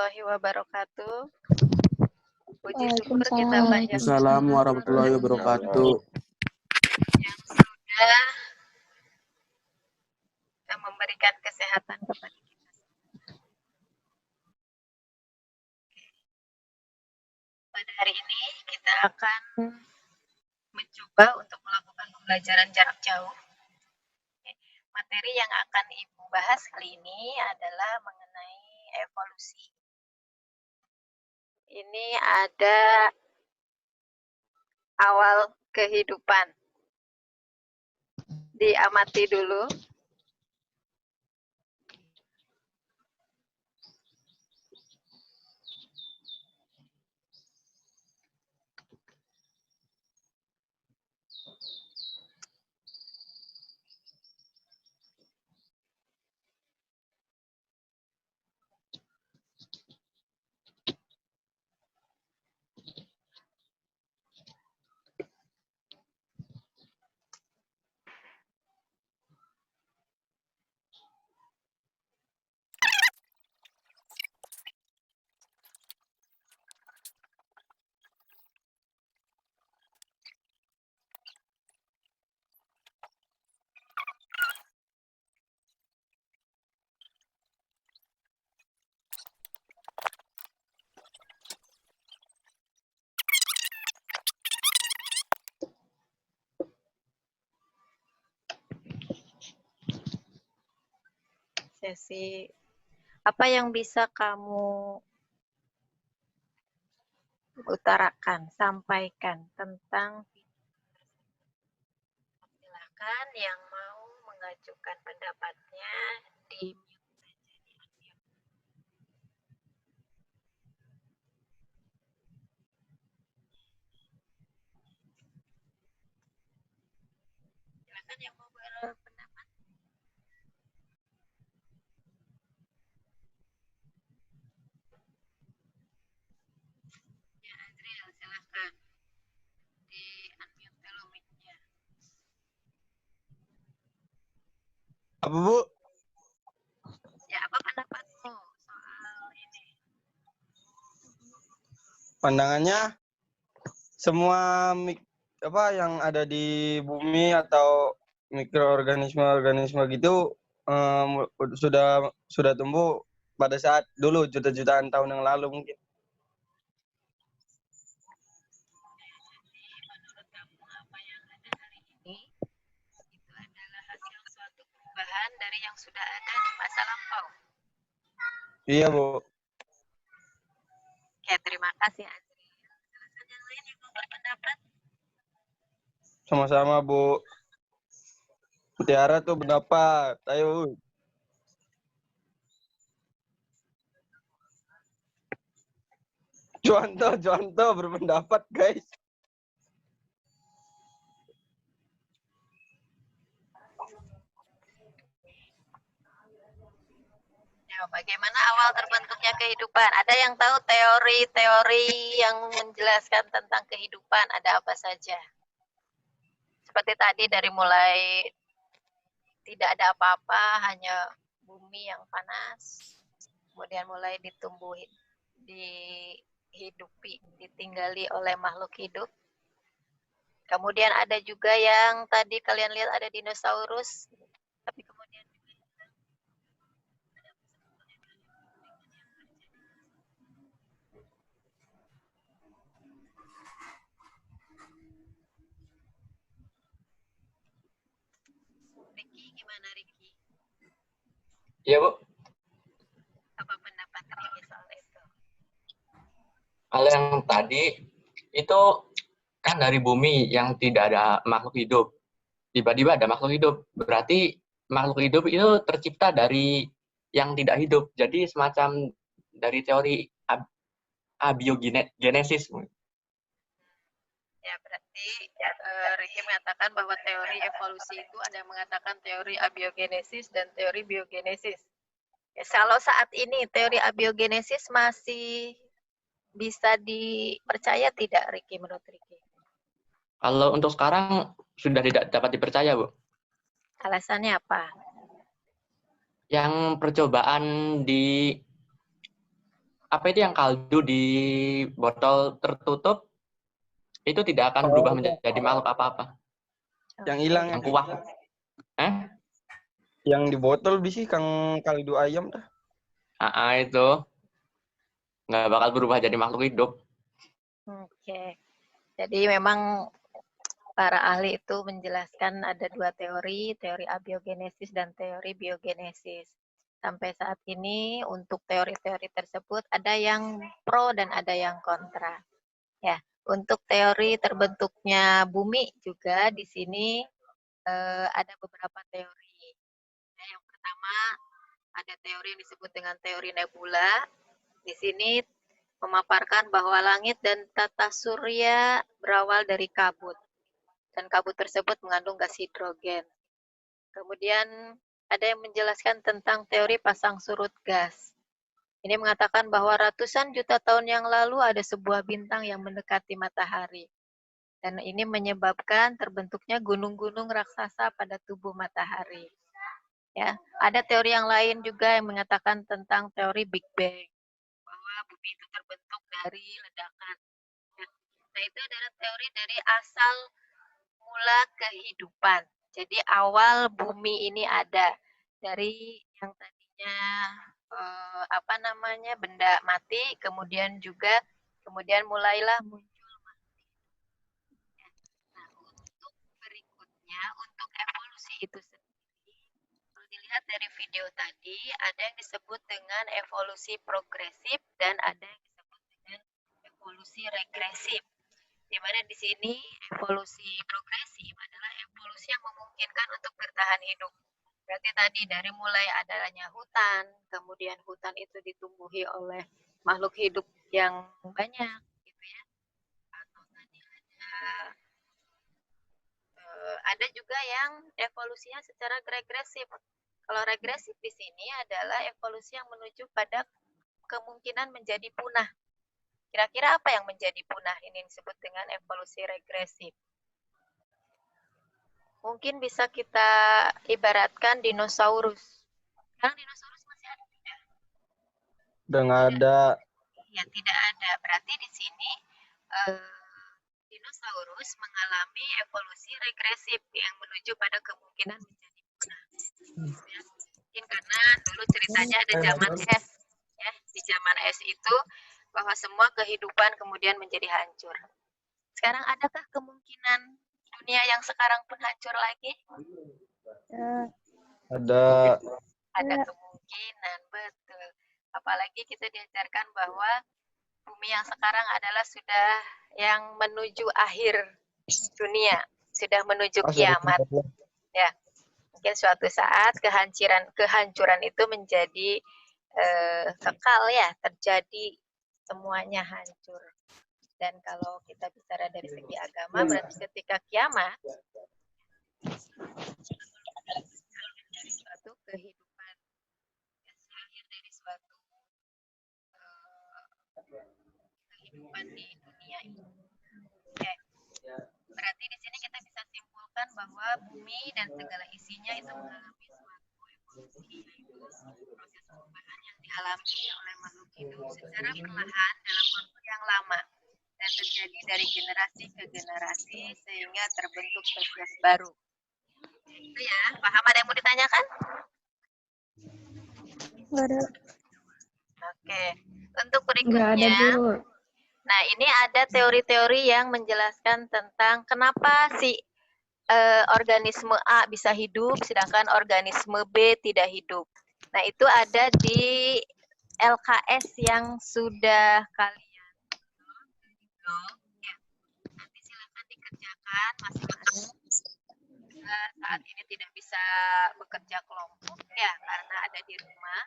warahmatullahi wabarakatuh. Puji syukur kita Waalaikumsalam. panjatkan Assalamualaikum warahmatullahi wabarakatuh. yang sudah memberikan kesehatan kepada kita. Pada hari ini kita akan mencoba untuk melakukan pembelajaran jarak jauh. Materi yang akan Ibu bahas kali ini adalah mengenai evolusi. Ini ada awal kehidupan. Diamati dulu. Sesi apa yang bisa kamu utarakan, sampaikan tentang silakan yang mau mengajukan pendapatnya di silakan yang mau berpendapat. Ya, Adriel, silakan di unmute dulu mic-nya. Apa, Bu? Ya, apa pendapatmu soal ini? Pandangannya semua yang ada di bumi atau mikroorganisme gitu sudah tumbuh pada saat dulu juta-jutaan tahun yang lalu mungkin. Menurut kamu apa yang ada hari ini itu adalah hasil suatu perubahan dari yang sudah ada di masa lampau. Iya, Bu. Oke, terima kasih Adriel. Silakan yang lain yang mau berpendapat. Sama-sama, Bu. Tiara tuh pendapat. Ayo. Contoh berpendapat, guys. Ya, bagaimana awal terbentuknya kehidupan? Ada yang tahu teori-teori yang menjelaskan tentang kehidupan? Ada apa saja? Seperti tadi dari mulai tidak ada apa-apa, hanya bumi yang panas, kemudian mulai ditumbuhi, dihidupi, ditinggali oleh makhluk hidup. Kemudian ada juga yang tadi kalian lihat ada dinosaurus, tapi kemudian Ricky, gimana Ricky? Iya, Bu. Apa pendapat Ricky soal itu? Kalau yang tadi itu kan dari bumi yang tidak ada makhluk hidup. Tiba-tiba ada makhluk hidup. Berarti makhluk hidup itu tercipta dari yang tidak hidup. Jadi semacam dari teori abiogenesis. Ya, berarti Ricky mengatakan bahwa teori evolusi itu ada yang mengatakan teori abiogenesis dan teori biogenesis. Ya, kalau saat ini teori abiogenesis masih bisa dipercaya tidak, Ricky, menurut Ricky? Kalau untuk sekarang sudah tidak dapat dipercaya, Bu. Alasannya apa? Yang percobaan di apa itu yang kaldu di botol tertutup itu tidak akan berubah menjadi makhluk apa-apa. Yang hilang Yang kuah. Yang di botol bisi kang kaldu ayam dah. Itu nggak bakal berubah jadi makhluk hidup. Oke. Jadi memang para ahli itu menjelaskan ada dua teori abiogenesis dan teori biogenesis. Sampai saat ini untuk teori-teori tersebut ada yang pro dan ada yang kontra. Ya, untuk teori terbentuknya bumi juga di sini ada beberapa teori. Yang pertama ada teori yang disebut dengan teori nebula. Di sini memaparkan bahwa langit dan tata surya berawal dari kabut. Dan kabut tersebut mengandung gas hidrogen. Kemudian ada yang menjelaskan tentang teori pasang surut gas. Ini mengatakan bahwa ratusan juta tahun yang lalu ada sebuah bintang yang mendekati matahari. Dan ini menyebabkan terbentuknya gunung-gunung raksasa pada tubuh matahari. Ya, ada teori yang lain juga yang mengatakan tentang teori Big Bang, bahwa bumi itu terbentuk dari ledakan. Nah, itu adalah teori dari asal mula kehidupan. Jadi awal bumi ini ada dari yang tadinya benda mati, kemudian mulailah muncul makhluk. Nah, untuk berikutnya, untuk evolusi itu sendiri, kalau dilihat dari video tadi, ada yang disebut dengan evolusi progresif dan ada yang disebut dengan evolusi regresif. Di mana di sini evolusi progresif adalah evolusi yang memungkinkan untuk bertahan hidup. Berarti tadi dari mulai adanya hutan, kemudian hutan itu ditumbuhi oleh makhluk hidup yang banyak, gitu ya. Atau tadi ada juga yang evolusinya secara regresif. Kalau regresif di sini adalah evolusi yang menuju pada kemungkinan menjadi punah. Kira-kira apa yang menjadi punah? Ini disebut dengan evolusi regresif. Mungkin bisa kita ibaratkan dinosaurus. Sekarang dinosaurus masih ada tidak? Udah nggak ada. Ya, tidak ada. Berarti di sini dinosaurus mengalami evolusi regresif yang menuju pada kemungkinan menjadi punah. Ya, mungkin karena dulu ceritanya ada zaman es. Ya, di zaman es itu bahwa semua kehidupan kemudian menjadi hancur. Sekarang adakah kemungkinan dunia yang sekarang pun hancur lagi? Ada. Ada kemungkinan, betul. Apalagi kita diajarkan bahwa bumi yang sekarang adalah sudah yang menuju akhir dunia, sudah menuju kiamat. Ya, mungkin suatu saat kehancuran itu menjadi kekal ya, terjadi semuanya hancur. Dan kalau kita bicara dari segi agama, berarti ketika kiamat dari suatu kehidupan, akhir dari suatu kehidupan di dunia ini. Oke. Berarti di sini kita bisa simpulkan bahwa bumi dan segala isinya itu mengalami suatu evolusi, yaitu proses perubahan yang dialami oleh makhluk hidup secara perlahan dalam waktu yang lama dan terjadi dari generasi ke generasi sehingga terbentuk spesies baru. Itu ya, paham? Ada yang mau ditanyakan? Nggak ada. Oke, untuk berikutnya, nah ini ada teori-teori yang menjelaskan tentang kenapa si organisme A bisa hidup, sedangkan organisme B tidak hidup. Nah itu ada di LKS yang sudah kalian ya. Nanti silakan dikerjakan masing-masing. Saat ini tidak bisa bekerja kelompok ya karena ada di rumah.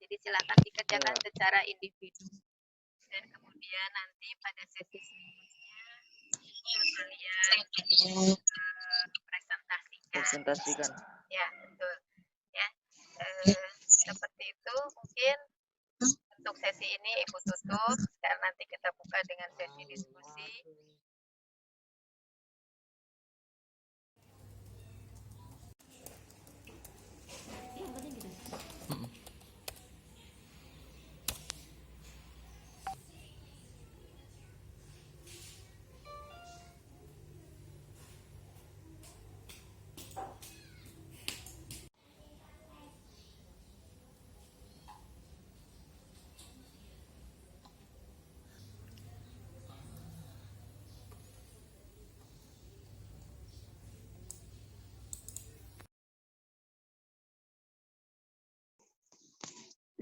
Jadi silakan dikerjakan secara individu. Dan kemudian nanti pada sesi selanjutnya kalian presentasikan. Ya, betul. Ya. Seperti itu mungkin untuk sesi ini Ibu tutup. Sekarang nanti kita buka dengan sesi diskusi.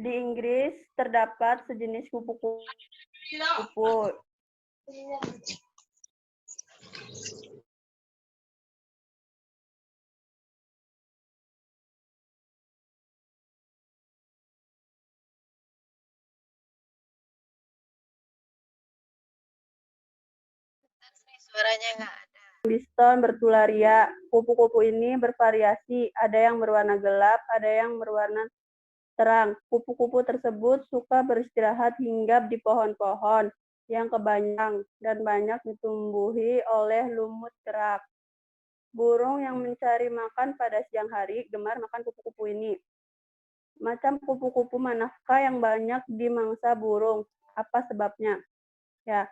Di Inggris terdapat sejenis kupu-kupu. Suaranya nggak ada. Biston bertularia. Kupu-kupu ini bervariasi, ada yang berwarna gelap, ada yang berwarna terang. Kupu-kupu tersebut suka beristirahat hinggap di pohon-pohon yang kebanyakan dan banyak ditumbuhi oleh lumut kerak. Burung yang mencari makan pada siang hari gemar makan kupu-kupu ini. Macam kupu-kupu manakah yang banyak dimangsa burung? Apa sebabnya? Ya,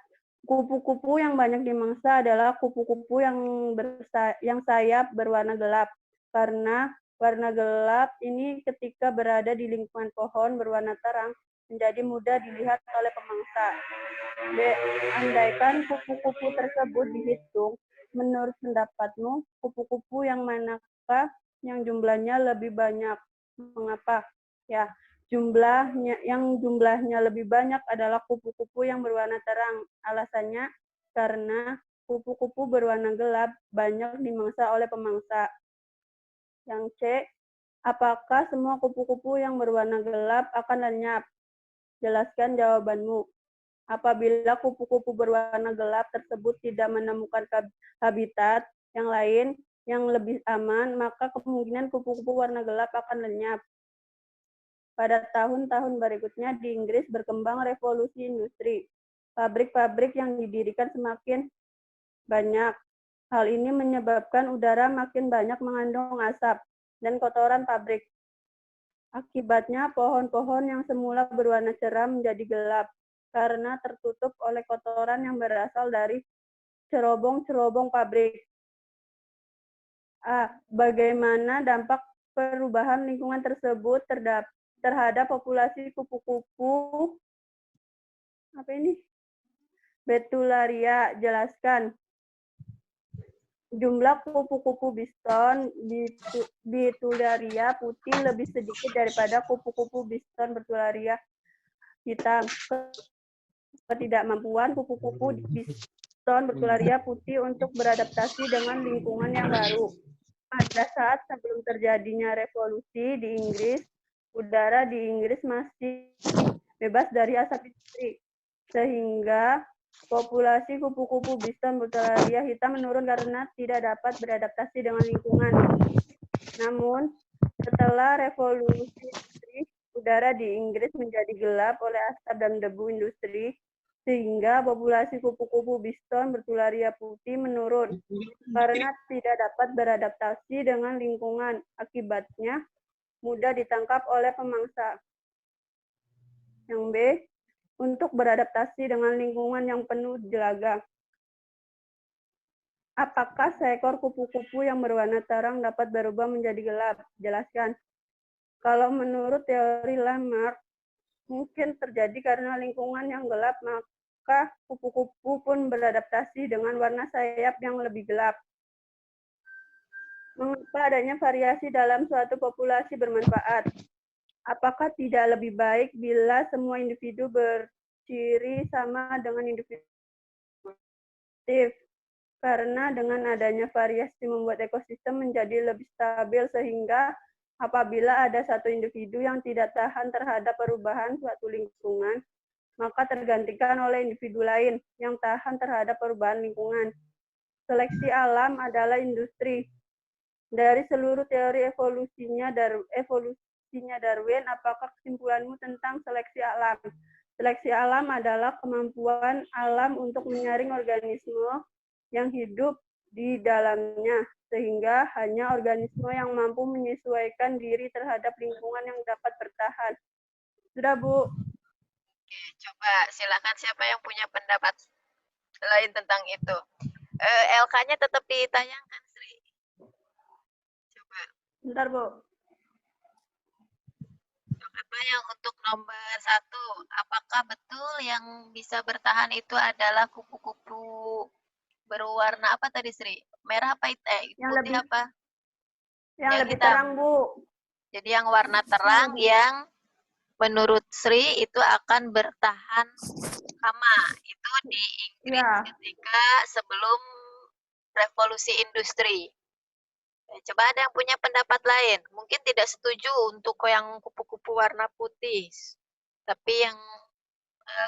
kupu-kupu yang banyak dimangsa adalah kupu-kupu yang sayap berwarna gelap. Karena warna gelap ini ketika berada di lingkungan pohon berwarna terang menjadi mudah dilihat oleh pemangsa. B. Andaikan kupu-kupu tersebut dihitung, menurut pendapatmu, kupu-kupu yang manakah yang jumlahnya lebih banyak? Mengapa? Ya, jumlahnya lebih banyak adalah kupu-kupu yang berwarna terang. Alasannya karena kupu-kupu berwarna gelap banyak dimangsa oleh pemangsa. Yang C, apakah semua kupu-kupu yang berwarna gelap akan lenyap? Jelaskan jawabanmu. Apabila kupu-kupu berwarna gelap tersebut tidak menemukan habitat yang lain yang lebih aman, maka kemungkinan kupu-kupu warna gelap akan lenyap. Pada tahun-tahun berikutnya di Inggris berkembang revolusi industri. Pabrik-pabrik yang didirikan semakin banyak. Hal ini menyebabkan udara makin banyak mengandung asap dan kotoran pabrik. Akibatnya pohon-pohon yang semula berwarna cerah menjadi gelap karena tertutup oleh kotoran yang berasal dari cerobong-cerobong pabrik. Bagaimana dampak perubahan lingkungan tersebut terhadap populasi kupu-kupu Betularia? Jelaskan. Jumlah kupu-kupu biston Betularia putih lebih sedikit daripada kupu-kupu biston Betularia hitam. Ketidakmampuan kupu-kupu biston Betularia putih untuk beradaptasi dengan lingkungan yang baru. Pada saat sebelum terjadinya revolusi di Inggris, udara di Inggris masih bebas dari asap industri, sehingga populasi kupu-kupu biston Betularia hitam menurun karena tidak dapat beradaptasi dengan lingkungan. Namun, setelah revolusi industri, udara di Inggris menjadi gelap oleh asap dan debu industri, sehingga populasi kupu-kupu biston Betularia putih menurun karena tidak dapat beradaptasi dengan lingkungan. Akibatnya, mudah ditangkap oleh pemangsa. Yang B, untuk beradaptasi dengan lingkungan yang penuh jelaga. Apakah seekor kupu-kupu yang berwarna terang dapat berubah menjadi gelap? Jelaskan. Kalau menurut teori Lamarck, mungkin terjadi karena lingkungan yang gelap, maka kupu-kupu pun beradaptasi dengan warna sayap yang lebih gelap. Mengapa adanya variasi dalam suatu populasi bermanfaat? Apakah tidak lebih baik bila semua individu berciri sama dengan individu? Karena dengan adanya variasi membuat ekosistem menjadi lebih stabil sehingga apabila ada satu individu yang tidak tahan terhadap perubahan suatu lingkungan, maka tergantikan oleh individu lain yang tahan terhadap perubahan lingkungan. Seleksi alam adalah industri. Dari seluruh teori evolusinya Darwin, apakah kesimpulanmu tentang seleksi alam? Seleksi alam adalah kemampuan alam untuk menyaring organisme yang hidup di dalamnya, sehingga hanya organisme yang mampu menyesuaikan diri terhadap lingkungan yang dapat bertahan. Sudah, Bu. Oke, coba silakan siapa yang punya pendapat lain tentang itu. LK-nya tetap ditayangkan, Sri. Coba. Bentar, Bu. Apa yang untuk nomor 1, apakah betul yang bisa bertahan itu adalah kupu-kupu berwarna apa tadi, Sri? Merah apa yang putih lebih, apa? Yang lebih hitam. terang, Bu. Jadi yang warna terang yang menurut Sri itu akan bertahan lama. Itu di Inggris Ya. ketika sebelum revolusi industri. Coba ada yang punya pendapat lain. Mungkin tidak setuju untuk yang kupu-kupu warna putih, tapi yang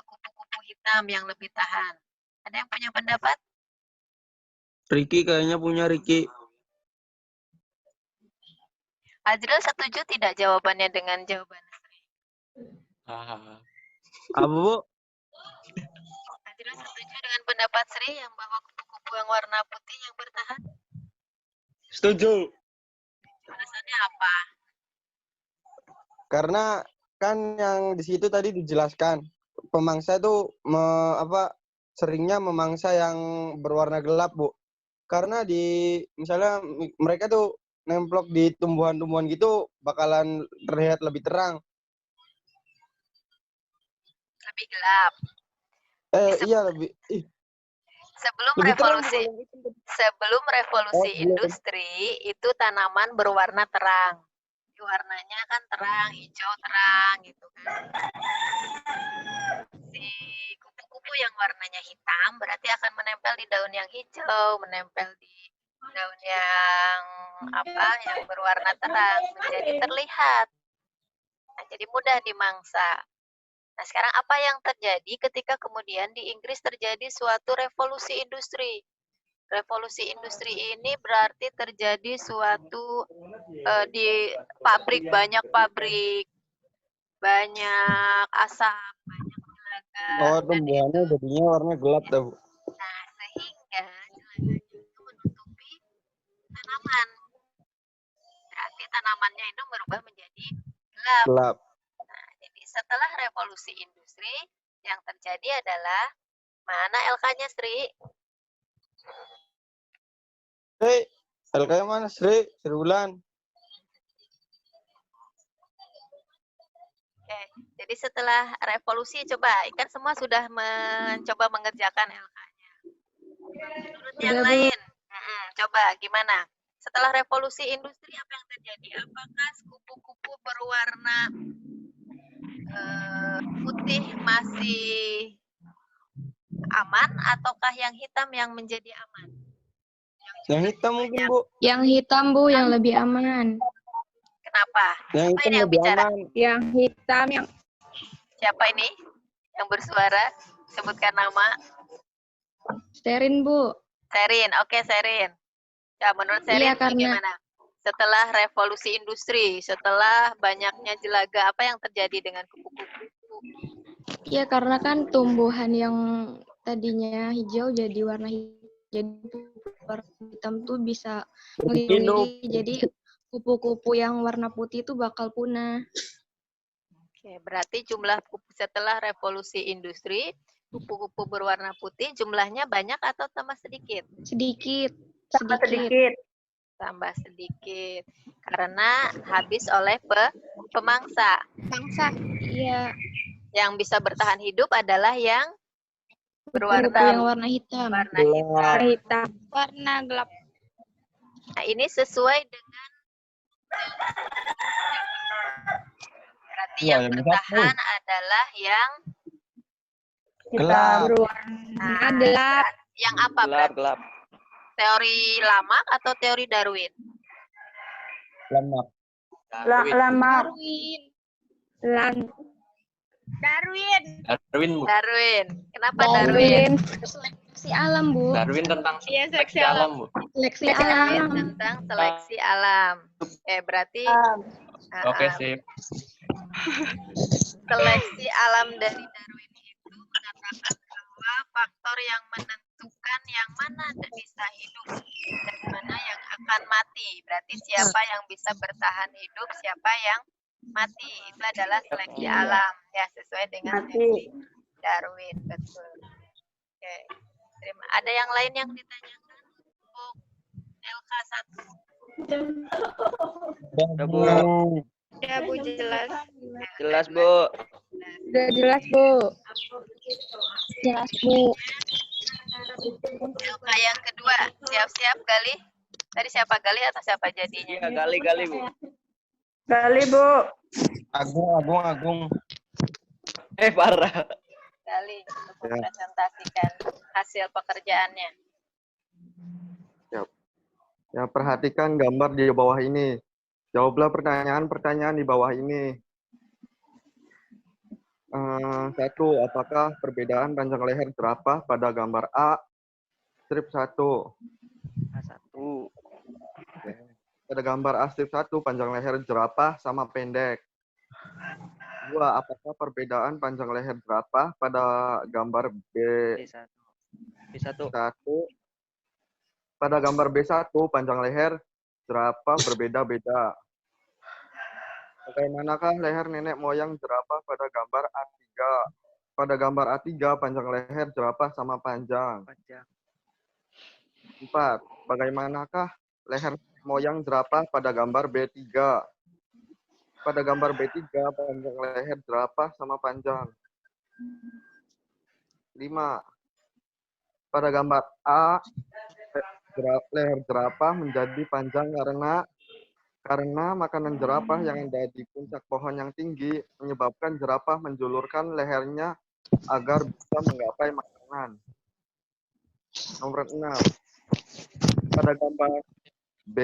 kupu-kupu hitam yang lebih tahan. Ada yang punya pendapat? Ricky kayaknya punya Ricky. Azril setuju tidak jawabannya dengan jawaban Sri? Apa, Bu? Azril setuju dengan pendapat Sri yang bahwa kupu-kupu yang warna putih yang bertahan? Setuju. Alasannya apa? Karena kan yang di situ tadi dijelaskan, pemangsa itu seringnya memangsa yang berwarna gelap, Bu. Karena misalnya mereka tuh nemplok di tumbuhan-tumbuhan gitu bakalan terlihat lebih terang. Lebih gelap. Iya lebih. Sebelum Lebih terang revolusi bukan? sebelum revolusi Belum. industri itu tanaman berwarna terang. Warnanya kan terang, hijau terang gitu kan. Si kupu-kupu yang warnanya hitam berarti akan menempel di daun yang hijau, menempel di daun yang yang berwarna terang, menjadi terlihat. Nah, jadi mudah dimangsa. Nah, sekarang apa yang terjadi ketika kemudian di Inggris terjadi suatu revolusi industri? Revolusi industri ini berarti terjadi suatu di pabrik, banyak asap, banyak jelaga. Tumbuhannya jadinya warna gelap dah, Bu. Nah, sehingga jelaganya itu menutupi tanaman. Berarti tanamannya itu berubah menjadi gelap. Gelap. Nah, jadi setelah revolusi industri, yang terjadi adalah, mana LK-nya, Sri? LK-nya mana, Sri? Sri Wulan. Oke, jadi setelah revolusi, coba, kan semua sudah mencoba mengerjakan LK-nya. Menurut yang lain, coba gimana? Setelah revolusi industri, apa yang terjadi? Apakah kupu-kupu berwarna putih masih aman, ataukah yang hitam yang menjadi aman? Yang hitam mungkin, Bu. Yang hitam, Bu, yang lebih aman. Kenapa? Yang Siapa hitam ini yang lebih bicara? aman. Yang hitam yang Siapa ini yang bersuara? Sebutkan nama. sterin, Bu. Serin, oke Serin. Ya, menurut Serin Iya, karena bagaimana? Setelah revolusi industri, setelah banyaknya jelaga, apa yang terjadi dengan kupu-kupu? iya karena kan tumbuhan yang tadinya hijau jadi warna hitam tuh bisa melindungi. Jadi kupu-kupu yang warna putih itu bakal punah. Oke, berarti jumlah setelah revolusi industri, kupu-kupu berwarna putih jumlahnya banyak atau tambah sedikit? Sedikit. Tambah sedikit. Karena habis oleh pemangsa. Pemangsa. Iya. Yang bisa bertahan hidup adalah yang Kupu-kupu yang warna hitam. Warna hitam. Warna gelap. Nah, ini sesuai dengan berarti yang bertahan adalah yang Gelap. Berwarna gelap. Yang apa berarti? Gelap. Teori Lamarck atau teori Darwin? Lamak. Darwin. Kenapa Darwin? Seleksi alam, Bu. Darwin tentang seleksi alam, Bu. Seleksi Darwin alam. tentang seleksi alam. Berarti Oke, sip. seleksi alam dari Darwin itu mengatakan bahwa faktor yang menentukan yang mana bisa hidup dan mana yang akan mati. Berarti siapa yang bisa bertahan hidup, siapa yang mati. Itu adalah seleksi alam. Ya, sesuai dengan teori Darwin. Betul. Oke. Ada yang lain yang ditanyakan untuk LK1? Bu. Ya, Bu, jelas. Jelas, Bu. Sudah jelas, Bu. Jelas, Bu. LK yang kedua, siap-siap Gali. Tadi siapa Gali atau siapa jadinya? Iya, Gali, Bu. Gali, Bu. Agung. Parah. Gali untuk Ya. mempresentasikan hasil pekerjaannya. Ya, perhatikan gambar di bawah ini. Jawablah pertanyaan-pertanyaan di bawah ini. 1. Apakah perbedaan panjang leher jerapah pada gambar A? Strip 1. A1. Oke. Pada gambar A strip 1, panjang leher jerapah sama pendek. 2. Apakah perbedaan panjang leher jerapah pada gambar B1. B1. 1? Pada gambar B1, panjang leher jerapah berbeda-beda. Bagaimanakah leher nenek moyang jerapah pada gambar A3? Pada gambar A3, panjang leher jerapah sama panjang. Panjang. 4. Bagaimanakah leher moyang jerapah pada gambar B3? Pada gambar B3, panjang leher jerapah sama panjang. 5. Pada gambar A, leher jerapah menjadi panjang karena makanan jerapah yang ada di puncak pohon yang tinggi menyebabkan jerapah menjulurkan lehernya agar bisa menggapai makanan. Nomor 6. Pada gambar B,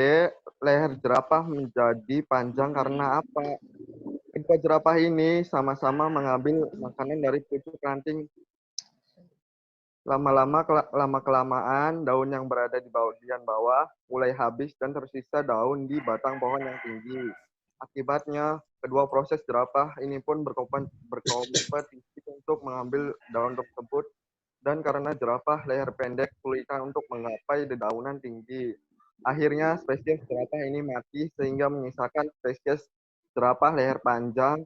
leher jerapah menjadi panjang karena apa? Kedua jerapah ini sama-sama mengambil makanan dari pucuk ranting. Lama-kelamaan, daun yang berada di bagian bawah mulai habis dan tersisa daun di batang pohon yang tinggi. Akibatnya, kedua proses jerapah ini pun berkompetisi untuk mengambil daun tersebut, dan karena jerapah leher pendek kesulitan untuk menggapai dedaunan tinggi. Akhirnya, spesies jerapah ini mati sehingga menyisakan spesies jerapah leher panjang,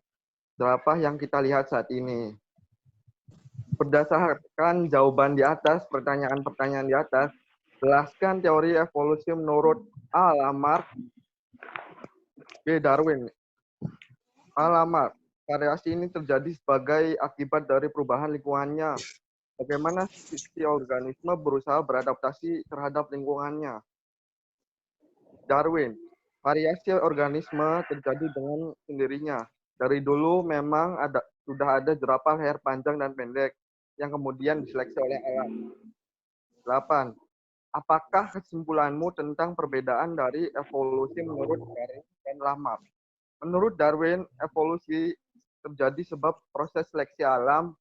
jerapah yang kita lihat saat ini. Berdasarkan jawaban di atas, pertanyaan-pertanyaan di atas, jelaskan teori evolusi menurut A. Lamarck, B. Darwin. A. Lamarck, variasi ini terjadi sebagai akibat dari perubahan lingkungannya. Bagaimana sisi organisme berusaha beradaptasi terhadap lingkungannya. Darwin, variasi organisme terjadi dengan sendirinya. Dari dulu memang sudah ada jerapah leher panjang dan pendek yang kemudian diseleksi oleh alam. 8. Apakah kesimpulanmu tentang perbedaan dari evolusi menurut Darwin dan Lamarck? Menurut Darwin, evolusi terjadi sebab proses seleksi alam,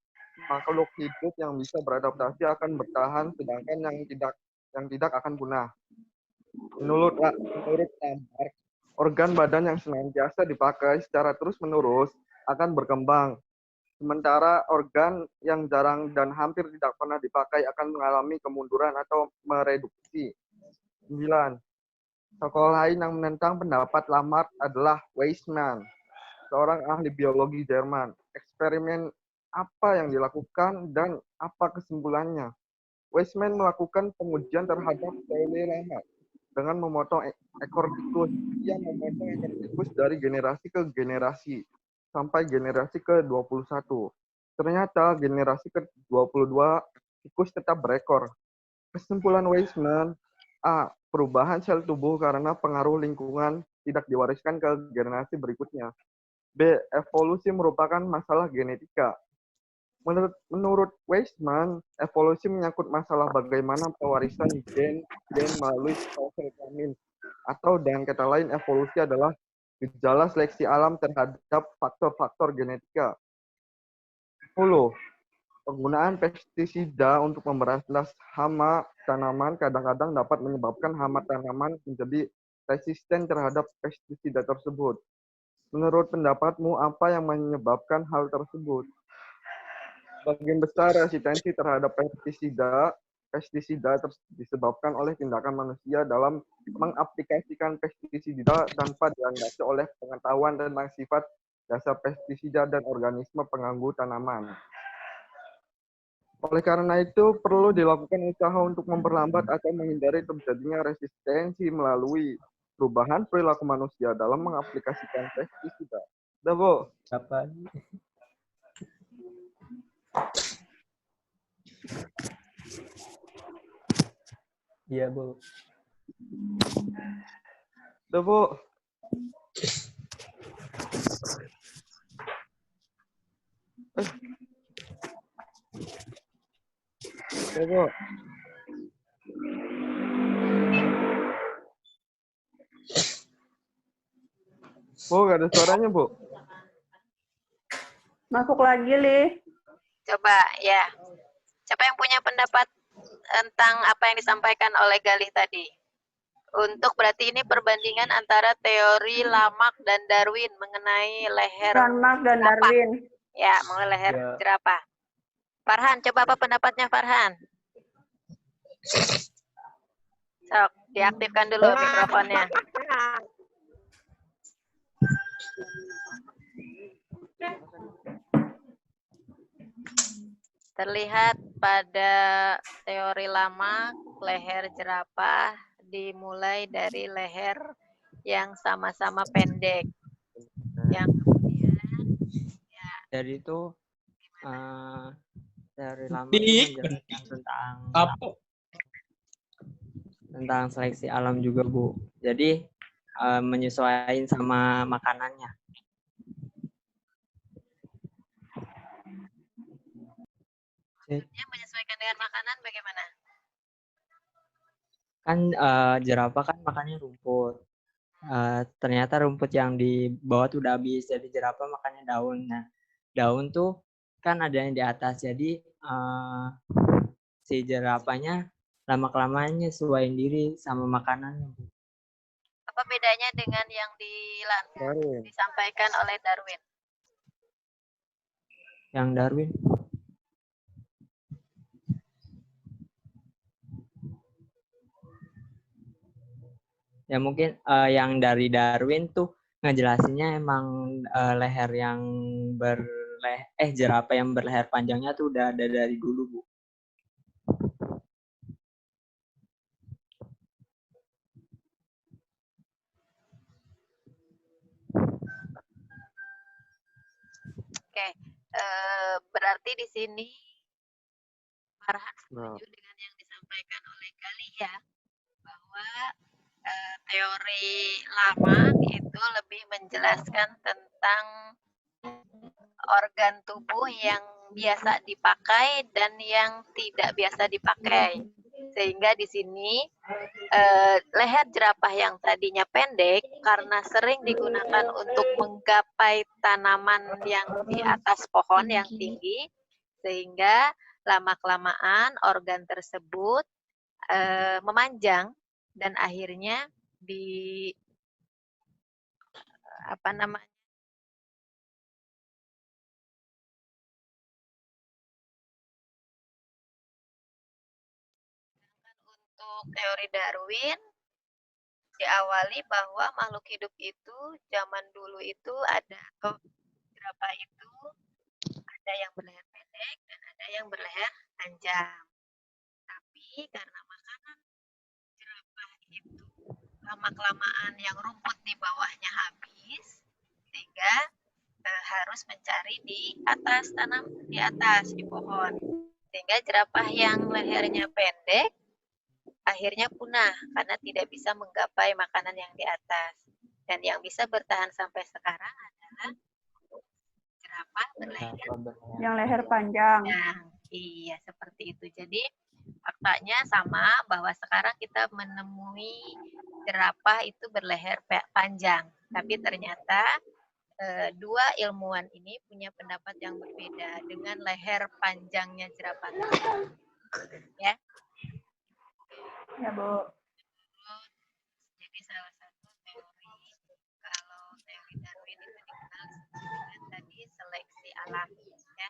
makhluk hidup yang bisa beradaptasi akan bertahan, sedangkan yang tidak akan punah. Menurut Lamarck, organ badan yang senantiasa dipakai secara terus-menerus akan berkembang. Sementara organ yang jarang dan hampir tidak pernah dipakai akan mengalami kemunduran atau mereduksi. 9. Tokoh lain yang menentang pendapat Lamarck adalah Weismann, seorang ahli biologi Jerman. Eksperimen apa yang dilakukan dan apa kesimpulannya? Weismann melakukan pengujian terhadap teori Lamarck dengan memotong ekor tikus. Ia memotong ekor tikus dari generasi ke generasi sampai generasi ke-21. Ternyata generasi ke-22 tikus tetap berekor. Kesimpulan Weismann, A. Perubahan sel tubuh karena pengaruh lingkungan tidak diwariskan ke generasi berikutnya. B. Evolusi merupakan masalah genetika. Menurut Weismann, evolusi menyangkut masalah bagaimana pewarisan gen melalui sel kelamin. Atau dengan kata lain, evolusi adalah gejala seleksi alam terhadap faktor-faktor genetika. 10. Penggunaan pestisida untuk memberantas hama tanaman kadang-kadang dapat menyebabkan hama tanaman menjadi resisten terhadap pestisida tersebut. Menurut pendapatmu, apa yang menyebabkan hal tersebut? Sebagian besar resistensi terhadap pestisida disebabkan oleh tindakan manusia dalam mengaplikasikan pestisida tanpa dilandasi oleh pengetahuan tentang sifat dasar pestisida dan organisme pengganggu tanaman. Oleh karena itu, perlu dilakukan usaha untuk memperlambat atau menghindari terjadinya resistensi melalui perubahan perilaku manusia dalam mengaplikasikan pestisida. Udah, Bu? Apa? Iya, Bu. Udah, Bu? Oke, Bu. Bu, nggak ada suaranya, Bu. Masuk lagi, Li. Coba ya. Siapa yang punya pendapat tentang apa yang disampaikan oleh Galih tadi? Untuk berarti ini perbandingan antara teori Lamarck dan Darwin mengenai leher Lamarck dan jerapah. Darwin. Ya, mengenai leher Ya. jerapah. Farhan, coba apa pendapatnya Farhan? Sok, diaktifkan dulu mikrofonnya. Terlihat pada teori lama, leher jerapah dimulai dari leher yang sama-sama pendek. Yang kemudian, Dari itu teori lama itu menjelaskan tentang seleksi alam juga, Bu. Jadi menyesuaikan sama makanannya. maksudnya menyesuaikan dengan makanan bagaimana? Kan jerapah kan makannya rumput. Ternyata rumput yang di bawah tuh udah habis, jadi jerapah makannya daun. Nah, daun tuh kan ada yang di atas, jadi si jerapahnya lama-kelamaan nyesuaiin diri sama makanannya. Apa bedanya dengan yang disampaikan oleh Darwin? Yang Darwin? Ya mungkin yang dari Darwin tuh ngejelasinnya emang leher yang jerapah yang berleher panjangnya tuh udah ada dari dulu, Bu. Oke, berarti di sini Farhan setuju dengan yang disampaikan oleh Galih ya, bahwa teori lama itu lebih menjelaskan tentang organ tubuh yang biasa dipakai dan yang tidak biasa dipakai. Sehingga di sini leher jerapah yang tadinya pendek karena sering digunakan untuk menggapai tanaman yang di atas pohon yang tinggi, sehingga lama-kelamaan organ tersebut memanjang dan akhirnya di untuk teori Darwin diawali bahwa makhluk hidup itu zaman dulu itu ada jerapah itu ada yang berleher pendek dan ada yang berleher panjang. Tapi karena makanan jerapah itu lama-kelamaan yang rumput di bawahnya habis, sehingga harus mencari di atas di pohon. Sehingga jerapah yang lehernya pendek akhirnya punah karena tidak bisa menggapai makanan yang di atas. Dan yang bisa bertahan sampai sekarang adalah jerapah berleher yang leher panjang. Iya, seperti itu. Jadi faktanya sama bahwa sekarang kita menemui jerapah itu berleher panjang. Tapi ternyata dua ilmuwan ini punya pendapat yang berbeda dengan leher panjangnya jerapah. Ya. Ya, Bu. Jadi salah satu teori, kalau teori Darwin itu dikenal dengan tadi seleksi alam, ya.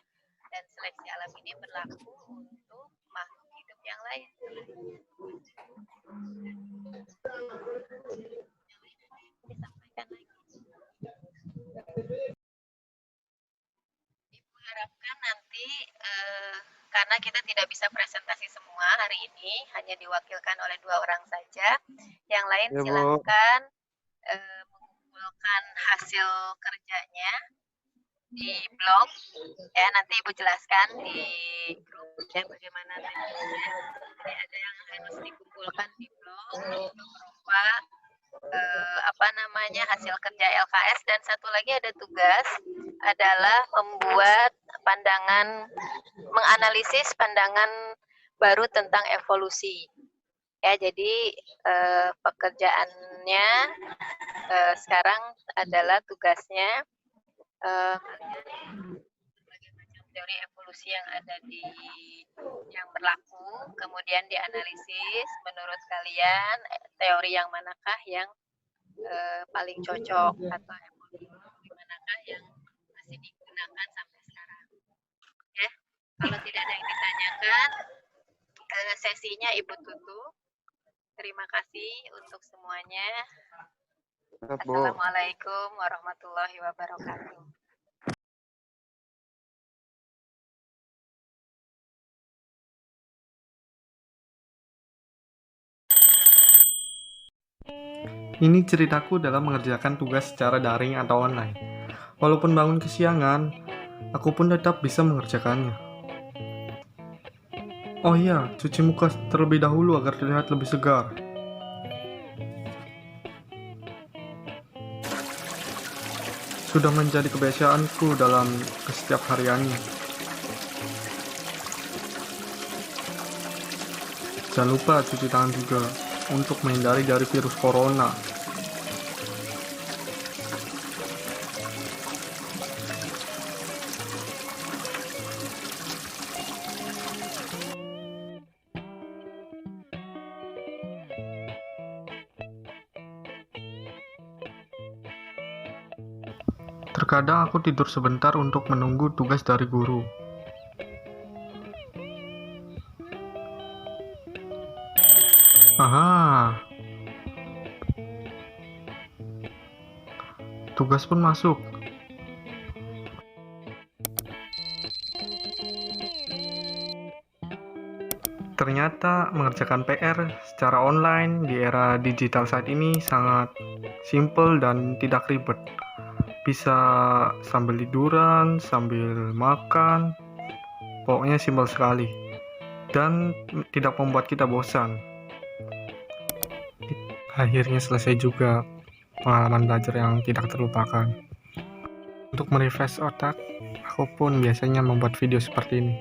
Dan seleksi alam ini berlaku untuk makhluk hidup yang lain. Disampaikan lagi. Ibu harapkan nanti karena kita tidak bisa presentasi semua hari ini, hanya diwakilkan oleh 2 orang saja. Yang lain Ya, silakan mengumpulkan hasil kerjanya di blog. Ya, nanti Ibu jelaskan di grupnya bagaimana teknisnya. Jadi ada yang harus dikumpulkan di blog berupa namanya hasil kerja LKS, dan satu lagi ada tugas adalah membuat menganalisis pandangan baru tentang evolusi. Ya, jadi pekerjaannya sekarang adalah tugasnya berbagai macam teori evolusi yang berlaku, kemudian dianalisis menurut kalian teori yang manakah yang paling cocok atau evolusi manakah yang masih digunakan sampai sekarang. Ya, kalau tidak ada yang ditanyakan, sesinya Ibu tutup. Terima kasih untuk semuanya. Assalamualaikum warahmatullahi wabarakatuh. Ini ceritaku dalam mengerjakan tugas secara daring atau online. Walaupun bangun kesiangan, aku pun tetap bisa mengerjakannya. Oh iya, cuci muka terlebih dahulu agar terlihat lebih segar. Sudah menjadi kebiasaanku dalam setiap hariannya. Jangan lupa cuci tangan juga untuk menghindari dari virus corona. Terkadang aku tidur sebentar untuk menunggu tugas dari guru. Aha. Tugas pun masuk. Ternyata mengerjakan PR secara online di era digital saat ini sangat simple dan tidak ribet. Bisa sambil tiduran, sambil makan, pokoknya simpel sekali. Dan tidak membuat kita bosan. Akhirnya selesai juga pengalaman belajar yang tidak terlupakan. Untuk merefresh otak, aku pun biasanya membuat video seperti ini.